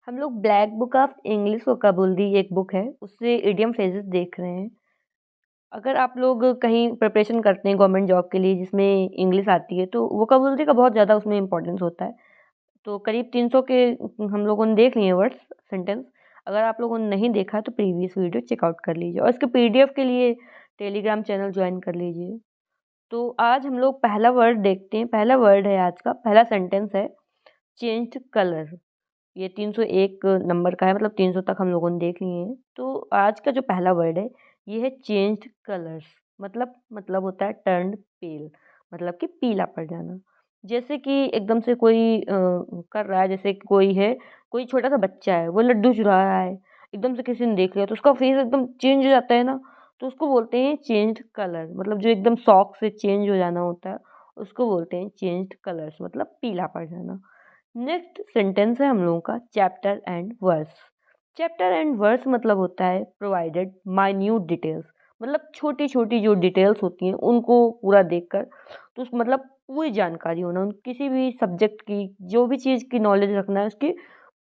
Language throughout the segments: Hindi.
हम लोग black book of English vocabulary एक बुक है, उससे इडियम फ्रेजेस देख रहे हैं। अगर आप लोग कहीं प्रिपरेशन करते हैं गवर्नमेंट जॉब के लिए जिसमें इंग्लिश आती है तो वोकाबुलरी का बहुत ज़्यादा उसमें इंपॉर्टेंस होता है। तो करीब 300 के हम लोगों ने देख लिए हैं वर्ड्स, सेंटेंस। अगर आप लोगों ने नहीं देखा तो प्रीवियस वीडियो चेकआउट कर लीजिए और इसके पीडीएफ के लिए टेलीग्राम चैनल ज्वाइन कर लीजिए। तो आज हम लोग पहला वर्ड देखते हैं। पहला वर्ड है आज का, पहला सेंटेंस है चेंज्ड कलर। ये 301 नंबर का है, मतलब 300 तक हम लोगों ने देख लिए हैं। तो आज का जो पहला वर्ड है ये है चेंज्ड कलर्स। मतलब होता है टर्न्ड पेल, मतलब कि पीला पड़ जाना। जैसे कि एकदम से कोई कर रहा है, जैसे कि कोई है, कोई छोटा सा बच्चा है, वो लड्डू चुरा रहा है, एकदम से किसी ने देख लिया तो उसका फेस एकदम चेंज हो जाता है ना, तो उसको बोलते हैं चेंज्ड कलर। मतलब जो एकदम शौक से चेंज हो जाना होता है उसको बोलते हैं चेंज्ड कलर्स, मतलब पीला पड़ जाना। नेक्स्ट सेंटेंस है हम लोगों का chapter and verse. Chapter and verse मतलब होता है प्रोवाइडेड माइन्यूट डिटेल्स। मतलब छोटी छोटी जो डिटेल्स होती हैं उनको पूरा देखकर, तो उस मतलब पूरी जानकारी होना, किसी भी सब्जेक्ट की जो भी चीज़ की नॉलेज रखना है उसकी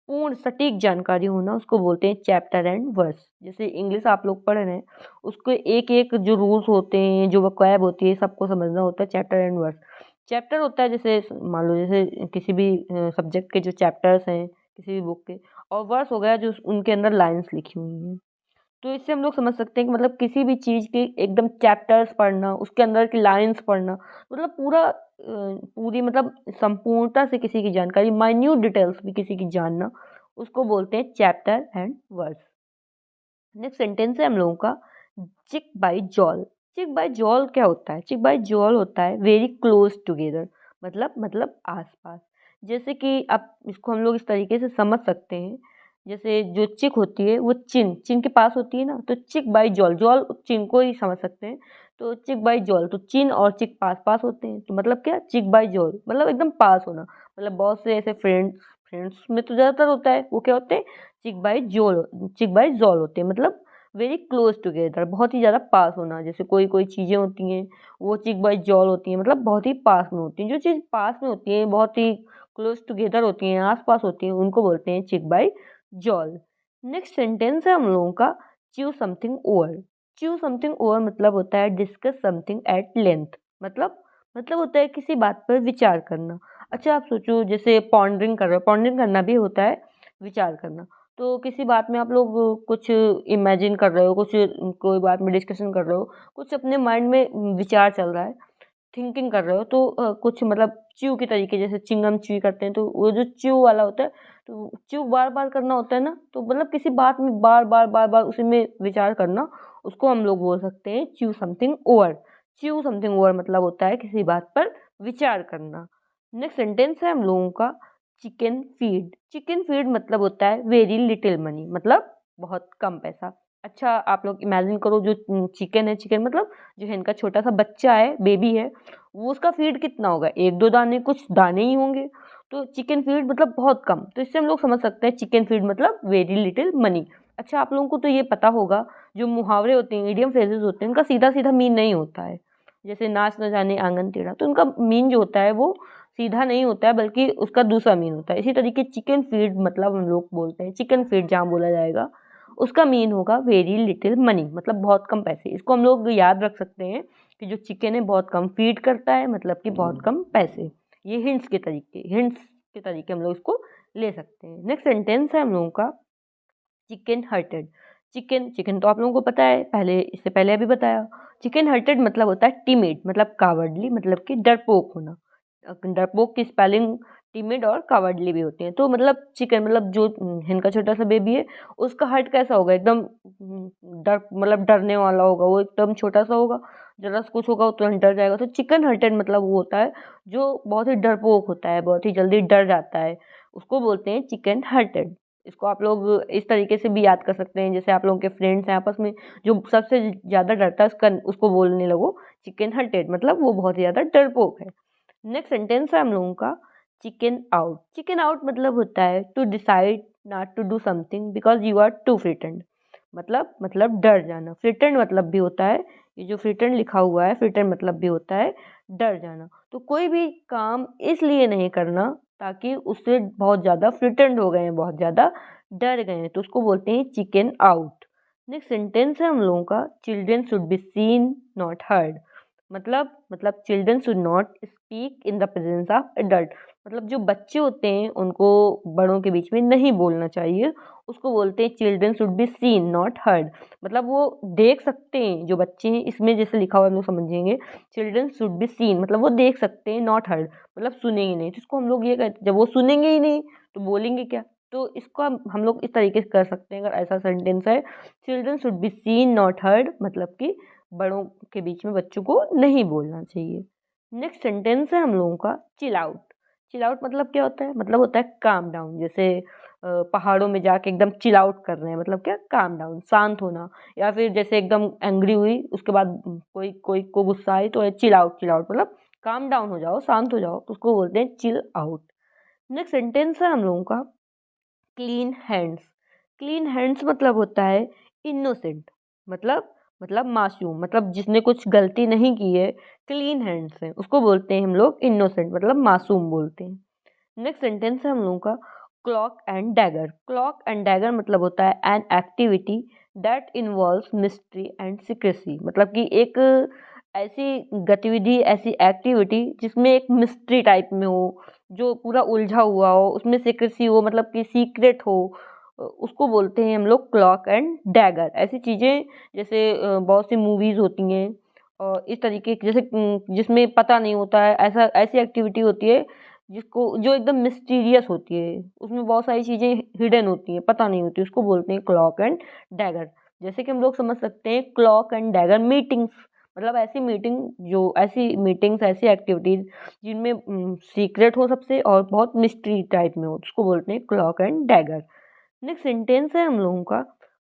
पूर्ण सटीक जानकारी होना, उसको बोलते हैं चैप्टर एंड वर्स। जैसे इंग्लिश आप लोग पढ़ रहे हैं, उसके एक एक जो रूल्स होते हैं, जो वोकैब होती है, सबको समझना होता है चैप्टर एंड वर्स। चैप्टर होता है जैसे मान लो जैसे किसी भी सब्जेक्ट के जो चैप्टर्स हैं किसी भी बुक के, और वर्स हो गया जो उनके अंदर लाइंस लिखी हुई हैं। तो इससे हम लोग समझ सकते हैं कि मतलब किसी भी चीज़ के एकदम चैप्टर्स पढ़ना, उसके अंदर की लाइंस पढ़ना, मतलब पूरी मतलब संपूर्णता से किसी की जानकारी, माइन्यूट डिटेल्स भी किसी की जानना, उसको बोलते हैं chapter and verse. Next sentence है हम लोगों का चिक बाई जॉल। चिक बाई जॉल क्या होता है? चिक बाई जॉल होता है वेरी क्लोज टुगेदर, मतलब आसपास। जैसे कि आप इसको हम लोग इस तरीके से समझ सकते हैं, जैसे जो चिक होती है वो चिन चिन के पास होती है ना, तो चिक बाई जॉल, जॉल चिन को ही समझ सकते हैं। तो चिक बाई जॉल, तो चिन और चिक पास पास होते हैं, तो मतलब क्या, चिक बाई जॉल मतलब एकदम पास होना। मतलब बहुत से ऐसे फ्रेंड्स फ्रेंड्स में तो ज़्यादातर होता है, वो क्या होते हैं, चिक बाई जॉल होते हैं, मतलब वेरी क्लोज टुगेदर, बहुत ही ज़्यादा पास होना। जैसे कोई कोई चीज़ें होती हैं वो चिक बाई जॉल होती हैं, मतलब बहुत ही पास में होती हैं। जो चीज़ पास में होती हैं, बहुत ही क्लोज टुगेदर होती हैं, आस पास होती हैं, उनको बोलते हैं चिक बाई जॉल। नेक्स्ट सेंटेंस है हम लोगों का chew something over. Chew something over मतलब होता है डिस्कस समथिंग एट लेंथ। मतलब होता है किसी बात पर विचार करना। अच्छा आप सोचो, जैसे पॉन्डरिंग कर रहे हो, पॉन्डरिंग करना भी होता है विचार करना। तो किसी बात में आप लोग कुछ इमेजिन कर रहे हो, कुछ कोई बात में डिस्कशन कर रहे हो, कुछ अपने माइंड में विचार चल रहा है, थिंकिंग कर रहे हो, तो कुछ मतलब च्यू के तरीके, जैसे चिंगम च्यू करते हैं, तो वो जो च्यू वाला होता है, तो च्यू बार बार करना होता है ना, तो मतलब किसी बात में बार बार उसी में विचार करना, उसको हम लोग बोल सकते हैं chew something over. Chew something over मतलब होता है किसी बात पर विचार करना। नेक्स्ट सेंटेंस है हम लोगों का चिकन फीड। चिकन फीड मतलब होता है वेरी लिटिल मनी, मतलब बहुत कम पैसा। अच्छा आप लोग इमेजिन करो, जो चिकन है, चिकन मतलब जो है इनका छोटा सा बच्चा है, बेबी है, वो उसका फीड कितना होगा, एक दो दाने, कुछ दाने ही होंगे। तो चिकन फीड मतलब बहुत कम, तो इससे हम लोग समझ सकते हैं चिकन फीड मतलब वेरी लिटिल मनी। अच्छा आप लोगों को तो ये पता होगा, जो मुहावरे होते हैं, इडियम फ्रेजेस होते हैं, उनका सीधा सीधा मीन नहीं होता है। जैसे नाच न जाने आंगन टेढ़ा, तो उनका मीन जो होता है वो सीधा नहीं होता है, बल्कि उसका दूसरा मीन होता है। इसी तरीके चिकन फीड मतलब हम लोग बोलते हैं चिकन फीड, जहाँ बोला जाएगा उसका मीन होगा वेरी लिटिल मनी, मतलब बहुत कम पैसे। इसको हम लोग याद रख सकते हैं कि जो चिकन है बहुत कम फीड करता है, मतलब कि बहुत कम पैसे। ये हिंट्स के तरीके हम लोग इसको ले सकते हैं। नेक्स्ट सेंटेंस है हम लोगों का चिकन हर्टेड। चिकन चिकन तो आप लोगों को पता है, पहले इससे पहले अभी बताया। चिकन हर्टेड मतलब होता है टिमिड, मतलब कावर्डली, मतलब कि डरपोक होना। डरपोक की स्पेलिंग टिमिड और कावर्डली भी होती है। तो मतलब चिकन मतलब जो इनका छोटा सा बेबी है, उसका हर्ट कैसा होगा, एकदम डर मतलब डरने वाला होगा, वो एकदम छोटा सा होगा, जरा सा कुछ होगा वो तुरंत डर जाएगा। तो चिकन हर्टेड मतलब वो होता है जो बहुत ही डरपोक होता है, बहुत ही जल्दी डर जाता है, उसको बोलते हैं चिकन हर्टेड। इसको आप लोग इस तरीके से भी याद कर सकते हैं, जैसे आप लोगों के फ्रेंड्स हैं आपस में, जो सबसे ज़्यादा डरता है उसको बोलने लगो चिकन हर्टेड, मतलब वो बहुत ही ज़्यादा डरपोक है। नेक्स्ट सेंटेंस है हम लोगों का चिकन आउट। चिकन आउट मतलब होता है to decide not to do something because you are too frightened. मतलब डर जाना। फ्रिटेंड मतलब भी होता है, ये जो फ्रिटेंड लिखा हुआ है, फ्रिटेंड मतलब भी होता है डर जाना। तो कोई भी काम इसलिए नहीं करना ताकि उससे बहुत ज़्यादा फ्रिटेंड हो गए हैं, बहुत ज़्यादा डर गए हैं, तो उसको बोलते हैं चिकन आउट। नेक्स्ट सेंटेंस है हम लोगों का, children should be seen not heard. मतलब children should not speak in the presence of adult. मतलब जो बच्चे होते हैं उनको बड़ों के बीच में नहीं बोलना चाहिए, उसको बोलते हैं children should be seen not heard. मतलब वो देख सकते हैं, जो बच्चे हैं इसमें जैसे लिखा हुआ हम लोग समझेंगे, चिल्ड्रन शुड बी सीन मतलब वो देख सकते हैं, नॉट हर्ड मतलब सुनेंगे नहीं। तो इसको हम लोग ये कहते, जब वो सुनेंगे ही नहीं तो बोलेंगे क्या, तो इसको हम लोग इस तरीके से कर सकते हैं। अगर ऐसा सेंटेंस है, children should be seen not heard, मतलब कि बड़ों के बीच में बच्चों को नहीं बोलना चाहिए। नेक्स्ट सेंटेंस है हम लोगों का, चिल आउट। चिल आउट मतलब क्या होता है, मतलब होता है काम डाउन। जैसे पहाड़ों में जाके एकदम चिल आउट कर रहे हैं, मतलब क्या, काम डाउन, शांत होना। या फिर जैसे एकदम एंग्री हुई, उसके बाद कोई कोई को गुस्सा आई तो चिल आउट, चिल आउट मतलब काम डाउन हो जाओ, शांत हो जाओ, तो उसको बोलते हैं चिल आउट। नेक्स्ट सेंटेंस है हम लोगों का, क्लीन हैंड्स। क्लीन हैंड्स मतलब होता है इनोसेंट, मतलब मासूम, मतलब जिसने कुछ गलती नहीं की है, क्लीन हैंड्स है, उसको बोलते हैं हम लोग इनोसेंट, मतलब मासूम बोलते हैं। नेक्स्ट सेंटेंस है हम लोगों का, clock and dagger. Clock and dagger मतलब होता है an activity that involves mystery and secrecy. मतलब कि एक ऐसी गतिविधि, ऐसी एक्टिविटी जिसमें एक मिस्ट्री टाइप में हो, जो पूरा उलझा हुआ हो, उसमें सीक्रेसी हो, मतलब कि सीक्रेट हो, उसको बोलते हैं हम लोग क्लॉक एंड डैगर। ऐसी चीज़ें जैसे बहुत सी मूवीज़ होती हैं और इस तरीके की, जैसे जिसमें पता नहीं होता है, ऐसा ऐसी एक्टिविटी होती है जिसको, जो एकदम मिस्टीरियस होती है, उसमें बहुत सारी चीज़ें हिडन होती हैं, पता नहीं होती, उसको बोलते हैं क्लॉक एंड डैगर। जैसे कि हम लोग समझ सकते हैं क्लॉक एंड डैगर मीटिंग्स, मतलब ऐसी मीटिंग, जो ऐसी मीटिंग्स, ऐसी एक्टिविटीज जिनमें सीक्रेट हो सबसे और बहुत मिस्ट्री टाइप में हो, उसको बोलते हैं clock and dagger. Next sentence है हम लोगों का,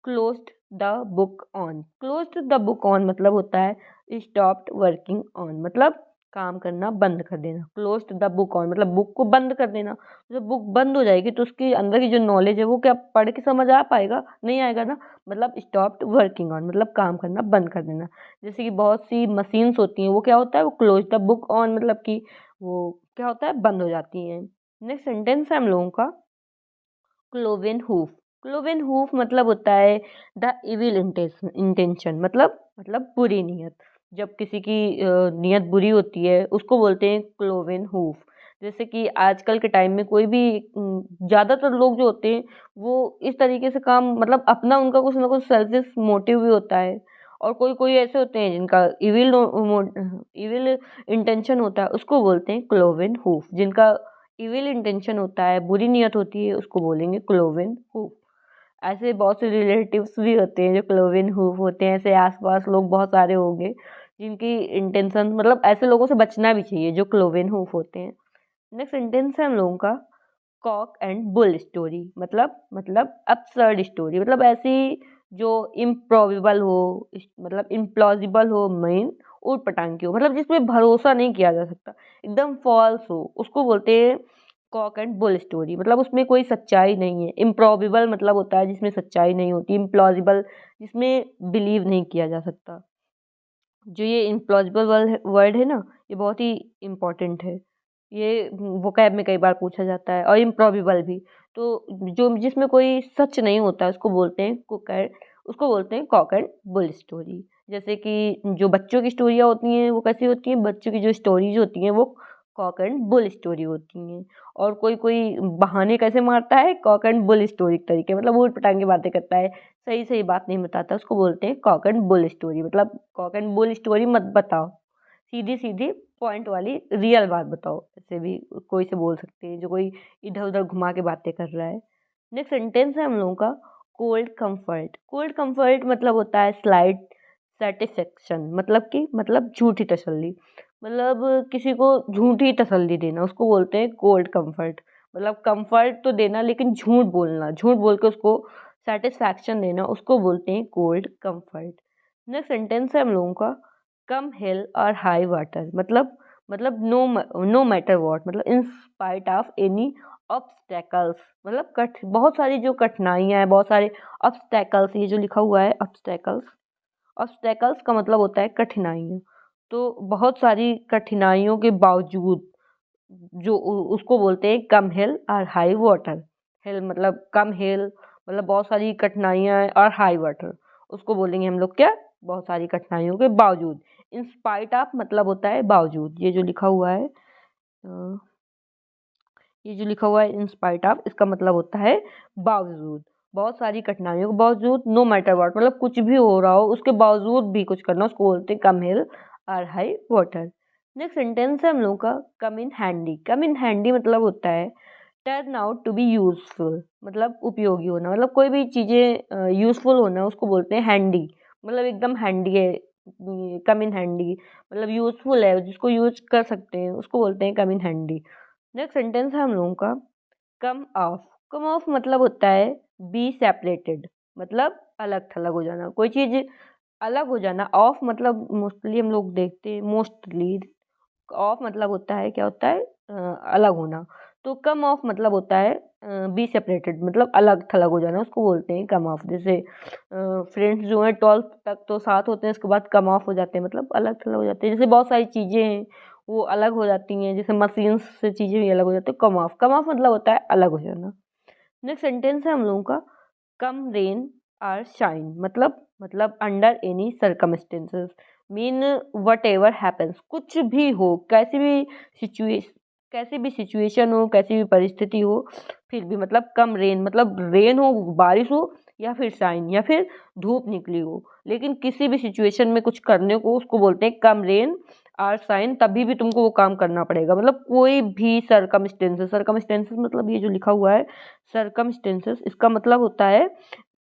closed the book on. Closed the book on मतलब होता है स्टॉप्ड वर्किंग ऑन, मतलब काम करना बंद कर देना। क्लोज्ड द बुक ऑन मतलब बुक को बंद कर देना। जब बुक बंद हो जाएगी तो उसके अंदर की जो नॉलेज है वो क्या पढ़ के समझ आ पाएगा, नहीं आएगा ना। मतलब स्टॉप्ड वर्किंग ऑन मतलब काम करना बंद कर देना। जैसे कि बहुत सी मशीन्स होती हैं, वो क्या होता है, वो क्लोज द बुक ऑन मतलब कि वो क्या होता है, बंद हो जाती हैं। नेक्स्ट सेंटेंस है हम लोगों का, क्लोवेन हूफ। क्लोवेन हूफ मतलब होता है द इविल इंटेंशन, मतलब बुरी नीयत। जब किसी की नीयत बुरी होती है उसको बोलते हैं क्लोवेन हूफ। जैसे कि आजकल के टाइम में कोई भी ज़्यादातर लोग जो होते हैं वो इस तरीके से काम, मतलब अपना उनका कुछ ना कुछ सेल्फिश मोटिव भी होता है। और कोई कोई ऐसे होते हैं जिनका इविल इंटेंशन होता है, उसको बोलते हैं क्लोवेन हूफ। जिनका इविल इंटेंशन होता है, बुरी नियत होती है, उसको बोलेंगे क्लोवेन हूफ। ऐसे बहुत से रिलेटिव्स भी होते हैं जो क्लोवेन हूफ होते हैं, ऐसे आसपास लोग बहुत सारे होंगे जिनकी इंटेंशन, मतलब ऐसे लोगों से बचना भी चाहिए जो क्लोवेन हूफ होते हैं। नेक्स्ट सेंटेंस है हम लोगों का, कॉक एंड बुल स्टोरी। मतलब absurd स्टोरी, मतलब ऐसी जो इम्प्रोबेबल हो, मतलब इम्प्लॉजिबल हो, मीन ऊट पटांग की हो, मतलब जिसमें भरोसा नहीं किया जा सकता, एकदम फॉल्स हो, उसको बोलते हैं कॉक एंड बुल स्टोरी। मतलब उसमें कोई सच्चाई नहीं है। इम्प्रोबेबल मतलब होता है जिसमें सच्चाई नहीं होती। इम्प्लॉजिबल जिसमें बिलीव नहीं किया जा सकता। जो ये इम्प्लॉजिबल वर्ड है ना, ये बहुत ही इम्पोर्टेंट है। ये वोकैब में कई बार पूछा जाता है, और इम्प्रॉबेबल भी। तो जो जिसमें कोई सच नहीं होता उसको बोलते हैं उसको बोलते हैं कॉक एंड बुल स्टोरी। जैसे कि जो बच्चों की स्टोरियाँ होती हैं वो कैसी होती हैं, बच्चों की जो स्टोरीज होती हैं वो कॉक एंड बुल स्टोरी होती हैं। और कोई कोई बहाने कैसे मारता है, कॉक एंड बुल स्टोरी के तरीके, मतलब ऊट पटांग की बातें करता है, सही सही बात नहीं बताता, उसको बोलते हैं कॉक एंड बुल स्टोरी। मतलब कॉक एंड बुल स्टोरी मत बताओ, सीधी सीधी पॉइंट वाली रियल बात बताओ। ऐसे भी कोई से बोल सकते हैं जो कोई इधर उधर घुमा के बातें कर रहा है। नेक्स्ट सेंटेंस है हम लोगों का, कोल्ड कंफर्ट। कोल्ड कंफर्ट मतलब होता है स्लाइट सेटिस्फेक्शन, मतलब झूठी तसल्ली, मतलब किसी को झूठी तसल्ली देना, उसको बोलते हैं कोल्ड कंफर्ट। मतलब कंफर्ट तो देना लेकिन झूठ बोलना, झूठ बोल के उसको सेटिस्फैक्शन देना, उसको बोलते हैं कोल्ड कंफर्ट। नेक्स्ट सेंटेंस है हम लोगों का, come hell or high water. मतलब नो मैटर व्हाट, मतलब इन स्पाइट ऑफ एनी ऑब्स्टेकल्स, मतलब बहुत सारी जो कठिनाइयाँ हैं, बहुत सारे ऑब्स्टेकल्स, ये जो लिखा हुआ है ऑब्स्टेकल्स, ऑब्स्टेकल्स का मतलब होता है कठिनाइयाँ। तो बहुत सारी कठिनाइयों के बावजूद जो उसको बोलते हैं कम हिल और हाई वाटर। हिल मतलब कम हिल, मतलब बहुत सारी कठिनाइयाँ, और हाई वाटर उसको बोलेंगे हम लोग क्या, बहुत सारी कठिनाइयों के बावजूद। इन स्पाइट ऑफ मतलब होता है बावजूद। ये जो लिखा हुआ है ये जो लिखा हुआ है इन स्पाइट ऑफ, इसका मतलब होता है बावजूद, बहुत सारी कठिनाइयों के बावजूद। नो मैटर व्हाट मतलब कुछ भी हो रहा हो उसके बावजूद भी कुछ करना, उसको बोलते हैं कम hell or high water. Next sentence है हम लोगों का कम in handy. Come in handy मतलब होता है turn out to be useful, मतलब उपयोगी होना, मतलब कोई भी चीज़ें यूजफुल होना उसको बोलते हैं हैंडी। मतलब एकदम हैंडी है, कम इन हैंडी मतलब यूजफुल है, जिसको यूज कर सकते हैं उसको बोलते हैं come in handy. Next sentence है हम लोगों का कम ऑफ। कम ऑफ मतलब होता है बी सेपरेटेड, मतलब अलग थलग हो जाना, कोई चीज़ अलग हो जाना। ऑफ मतलब मोस्टली हम लोग देखते हैं, मोस्टली ऑफ मतलब होता है क्या होता है अलग होना। तो कम ऑफ मतलब होता है बी सेपरेटेड, मतलब अलग थलग हो जाना, उसको बोलते हैं कम ऑफ। जैसे फ्रेंड्स जो हैं 12th तक तो साथ होते हैं, उसके बाद कम ऑफ हो जाते हैं, मतलब अलग थलग हो जाते हैं। जैसे बहुत सारी चीज़ें हैं वो अलग हो जाती हैं, जैसे मशीन्स से चीज़ें भी अलग हो जाती हैं। कम ऑफ, कम ऑफ मतलब होता है अलग हो जाना। नेक्स्ट सेंटेंस है हम लोगों का कम रेन आर शाइन, मतलब under any circumstances, mean what ever happens, कुछ भी हो, कैसी भी सिचुएशन हो, कैसी भी परिस्थिति हो, फिर भी मतलब कम रेन मतलब रेन हो, बारिश हो, या फिर शाइन या फिर धूप निकली हो, लेकिन किसी भी सिचुएशन में कुछ करने को उसको बोलते हैं कम रेन और शाइन, तभी भी तुमको वो काम करना पड़ेगा। मतलब कोई भी सर्कमस्टेंसेस, सर्कमस्टेंसेस मतलब ये जो लिखा हुआ है सर्कमस्टेंसेस, इसका मतलब होता है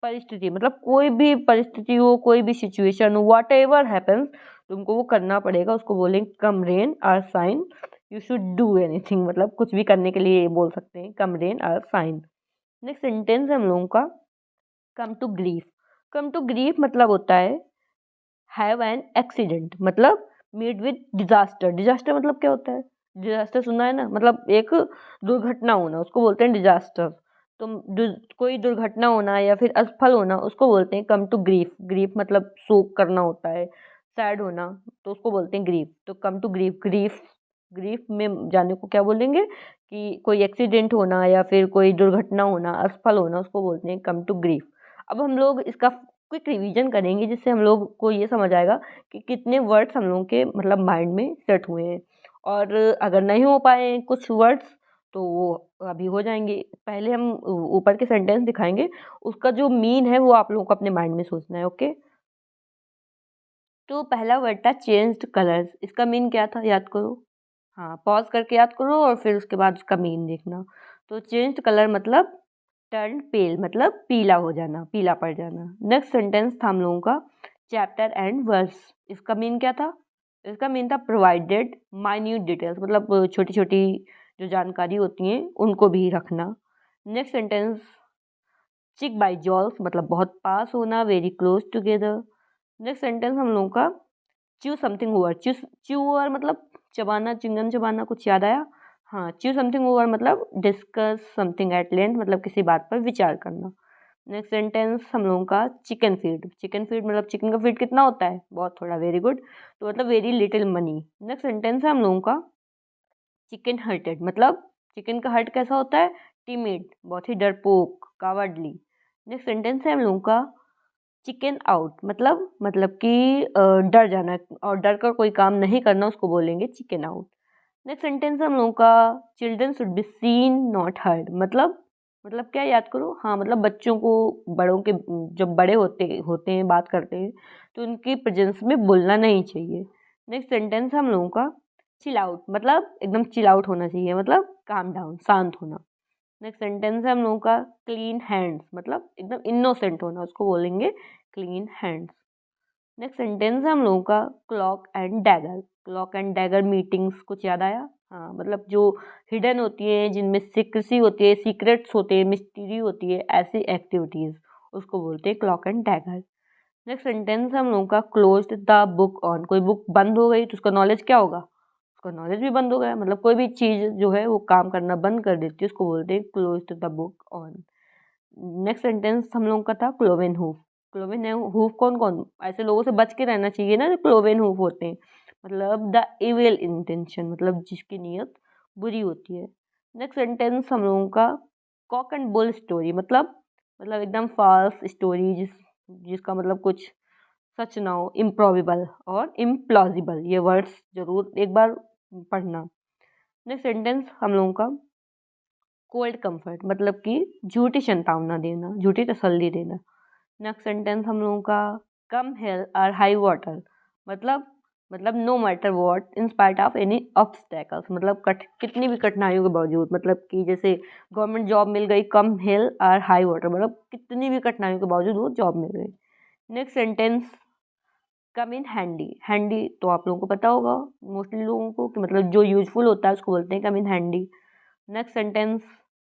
परिस्थिति, मतलब कोई भी परिस्थिति हो, कोई भी सिचुएशन हो, व्हाट एवर हैपन्स तुमको वो करना पड़ेगा, उसको बोलेंगे come rain or shine. You should do anything, मतलब कुछ भी करने के लिए ये बोल सकते हैं come rain or shine. Next sentence है हम लोगों का come to grief. Come to grief मतलब होता है हैव एन एक्सीडेंट, मतलब मीट विद डिजास्टर। डिजास्टर मतलब क्या होता है, डिजास्टर सुना है ना, मतलब एक दुर्घटना होना, उसको बोलते हैं डिजास्टर। तो कोई दुर्घटना होना या फिर असफल होना उसको बोलते हैं कम टू ग्रीफ। ग्रीफ मतलब शोक करना होता है, सैड होना, तो उसको बोलते हैं ग्रीफ। तो come to grief, grief grief में जाने को क्या बोलेंगे कि कोई एक्सीडेंट होना या फिर कोई दुर्घटना होना, असफल होना, उसको बोलते हैं कम टू ग्रीफ। अब हम लोग इसका क्विक रिवीजन करेंगे, जिससे हम लोग को ये समझ आएगा कि कितने वर्ड्स हम लोगों के मतलब माइंड में सेट हुए हैं। और अगर नहीं हो पाए कुछ वर्ड्स तो वो अभी हो जाएंगे। पहले हम ऊपर के सेंटेंस दिखाएंगे, उसका जो मीन है वो आप लोगों को अपने माइंड में सोचना है। ओके, तो पहला वर्ड था चेंज्ड कलर्स। इसका मीन क्या था याद करो। हाँ, पॉज करके याद करो और फिर उसके बाद उसका मीन देखना। तो चेंज्ड कलर मतलब टर्न पेल, मतलब पीला हो जाना, पीला पड़ जाना। नेक्स्ट सेंटेंस था हम लोगों का चैप्टर एंड वर्स। इसका मीन क्या था, इसका मीन था प्रोवाइडेड माइन्यूट डिटेल्स, मतलब छोटी छोटी जो जानकारी होती हैं उनको भी रखना। नेक्स्ट सेंटेंस चिक बाई जॉल्स मतलब बहुत पास होना, very close together. Next sentence हम लोगों का chew something over. Chew chew over मतलब चबाना, चिंगम चबाना, कुछ याद आया। हाँ, च्यू समथिंग ओवर मतलब डिस्कस समथिंग एट लेंथ, मतलब किसी बात पर विचार करना। नेक्स्ट सेंटेंस हम लोगों का चिकन फीड। चिकन फीड मतलब चिकन का फीड कितना होता है, बहुत थोड़ा, वेरी गुड, तो मतलब very little money. Next sentence है हम लोगों का चिकन हर्टेड, मतलब चिकन का हर्ट कैसा होता है, टिमिड, बहुत ही डरपोक, कावर्डली। नेक्स्ट सेंटेंस है हम लोगों का चिकन आउट, मतलब कि डर जाना और डर कर कोई काम नहीं करना, उसको बोलेंगे चिकन आउट। नेक्स्ट सेंटेंस हम लोगों का children should be seen not heard, मतलब क्या याद करो। हाँ, मतलब बच्चों को बड़ों के जब बड़े होते होते हैं बात करते हैं तो उनकी प्रेजेंस में बोलना नहीं चाहिए। नेक्स्ट सेंटेंस हम लोगों का चिल आउट, मतलब एकदम चिल आउट होना चाहिए, मतलब काम डाउन, शांत होना। नेक्स्ट सेंटेंस है हम लोगों का क्लीन हैंड्स, मतलब एकदम इनोसेंट होना, उसको बोलेंगे क्लीन हैंड्स। नेक्स्ट सेंटेंस है हम लोगों का clock and dagger. Clock and dagger meetings, कुछ याद आया। हाँ, मतलब जो हिडन होती है, जिनमें सीक्रेसी होती है, सीक्रेट्स होते हैं, मिस्टीरी होती है, ऐसी एक्टिविटीज़ उसको बोलते हैं clock and dagger. Next sentence हम लोगों का क्लोज्ड द बुक ऑन। कोई बुक बंद हो गई तो उसका नॉलेज क्या होगा, उसका नॉलेज भी बंद हो गया, मतलब कोई भी चीज़ जो है वो काम करना बंद कर देती है, उसको बोलते हैं closed the book on. Next sentence हम लोगों का था क्लोवेन हूफ। क्लोवेन हूफ कौन कौन, ऐसे लोगों से बच के रहना चाहिए ना जो क्लोवेन हूफ होते हैं, मतलब द इविल इंटेंशन, मतलब जिसकी नीयत बुरी होती है। नेक्स्ट सेंटेंस हम लोगों का कॉक एंड बुल स्टोरी, मतलब एकदम फाल्स स्टोरी जिसका मतलब कुछ सच ना हो, इम्प्रॉबेबल और इम्प्लॉजिबल, ये वर्ड्स जरूर एक बार पढ़ना। नेक्स्ट सेंटेंस हम लोगों का कोल्ड कंफर्ट, मतलब कि झूठी संतावना देना, झूठी तसल्ली देना। नेक्स्ट सेंटेंस हम लोगों का come hell or high water, मतलब no matter what in spite of any obstacles, मतलब कितनी भी कठिनाइयों के बावजूद, मतलब कि जैसे गवर्नमेंट जॉब मिल गई, कम हिल और हाई वाटर, मतलब कितनी भी कठिनाइयों के बावजूद वो जॉब मिल गई। Next sentence come in handy, handy तो आप लोगों को पता होगा मोस्टली लोगों को कि मतलब जो यूजफुल होता है उसको बोलते हैं come in handy. Next sentence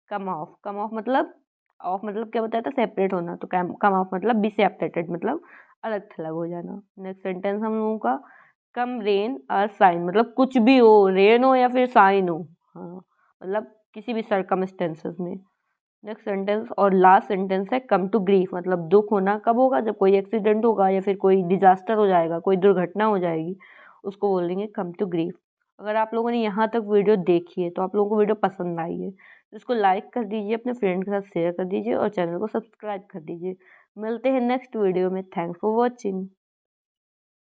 come off, come off मतलब ऑफ मतलब क्या बताया था, सेपरेट होना, तो कम ऑफ मतलब बी सेपरेटेड, मतलब अलग थलग हो जाना। नेक्स्ट सेंटेंस हम लोगों का कम रेन और साइन, मतलब कुछ भी हो, रेन हो या फिर साइन हो, हाँ मतलब किसी भी सर्कमस्टेंसेस में। नेक्स्ट सेंटेंस और लास्ट सेंटेंस है कम टू ग्रीफ, मतलब दुख होना कब होगा, जब कोई एक्सीडेंट होगा या फिर कोई डिजास्टर हो जाएगा, कोई दुर्घटना हो जाएगी, उसको बोलेंगे कम टू ग्रीफ। अगर आप लोगों ने यहाँ तक वीडियो देखी है तो आप लोगों को वीडियो पसंद आई है तो इसको लाइक कर दीजिए, अपने फ्रेंड के साथ शेयर कर दीजिए और चैनल को सब्सक्राइब कर दीजिए। मिलते हैं नेक्स्ट वीडियो में। Thanks for watching.